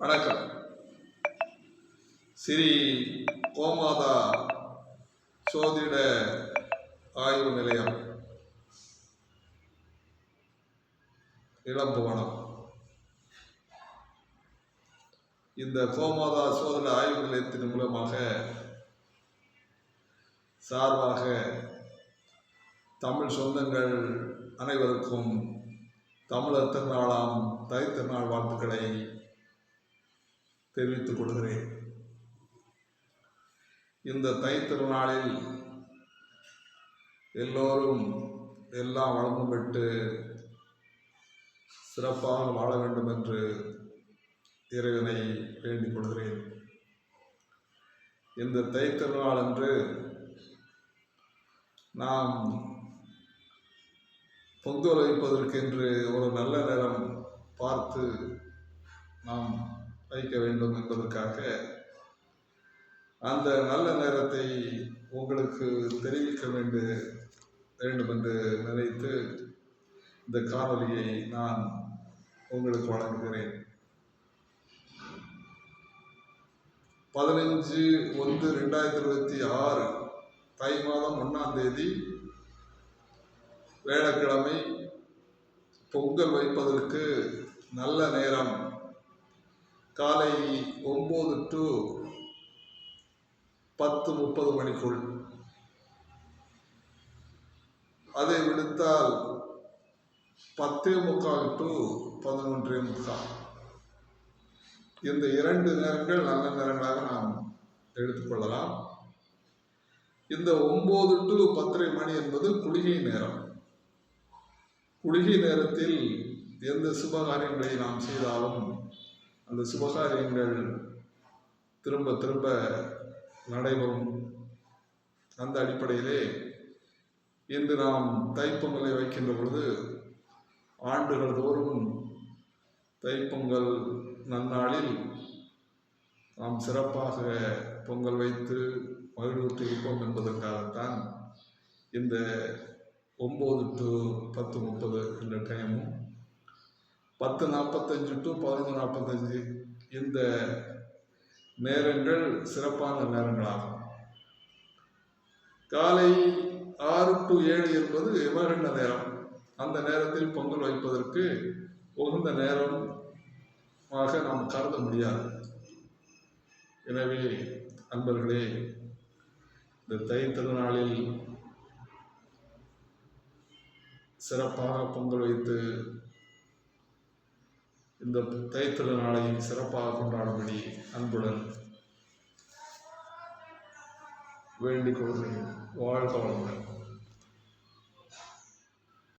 வணக்கம். ஸ்ரீ கோமாதா சோதிட ஆய்வு நிலையம், இளம்புவனம். இந்த கோமாதா சோதிட ஆய்வு நிலையத்தின் மூலமாக சார்பாக தமிழ் சொந்தங்கள் அனைவருக்கும் தமிழர் திருநாளாம் தை திருநாள் வாழ்த்துக்களை தெரிவித்துக் கொள்கிறேன். இந்த தை திருநாளில் எல்லோரும் எல்லாம் வளமும் பெற்று சிறப்பாக வாழ வேண்டும் என்று இறைவனை வேண்டிக் கொள்கிறேன். இந்த தை திருநாள் அன்று நாம் பொங்கல் வைப்பதற்கென்று ஒரு நல்ல நேரம் பார்த்து நாம் வைக்க வேண்டும் என்பதற்காக அந்த நல்ல நேரத்தை உங்களுக்கு தெரிவிக்க வேண்டும் என்று நினைத்து இந்த காணொலியை நான் உங்களுக்கு வழங்குகிறேன். 15/1/2026 தை மாதம் 1ஆம் தேதி வேளக்கிழமை பொங்கல் வைப்பதற்கு நல்ல நேரம் காலை 9 to 10:30 மணிக்குள். அதை விடுத்தால் 10:45 to 11:45. இந்த 2 நேரங்கள் நல்ல நேரங்களாக நாம் எடுத்துக்கொள்ளலாம். இந்த 9 to 10:30 மணி என்பது குளிகை நேரம். குளிகை நேரத்தில் எந்த சுபகாரியங்களை நாம் செய்தாலும் அந்த சுபகாரியங்கள் திரும்ப திரும்ப நடைபெறும். அந்த அடிப்படையிலே இன்று நாம் தைப்பொங்கலை வைக்கின்ற பொழுது ஆண்டுகள் தோறும் தைப்பொங்கல் நன்னாளில் நாம் சிறப்பாக பொங்கல் வைத்து மகிழ்வுற்று இருப்போம் என்பதற்காகத்தான் இந்த 9 to 10:30 என்ற டைமும் 10:45 to 11:45 இந்த நேரங்கள் சிறப்பான நேரங்களாகும். காலை 6 to 7 என்பது யமகண்ட நேரம். அந்த நேரத்தில் பொங்கல் வைப்பதற்கு உகந்த நேரமாக நாம் கருத முடியாது. எனவே அன்பர்களே, இந்த தை திருநாளில் சிறப்பாக பொங்கல் வைத்து இந்த தை திருநாளை சிறப்பாக கொண்டாடும்படி அன்புடன் வேண்டிக் கொள்கிறேன். வாழ்க வளமுடன்.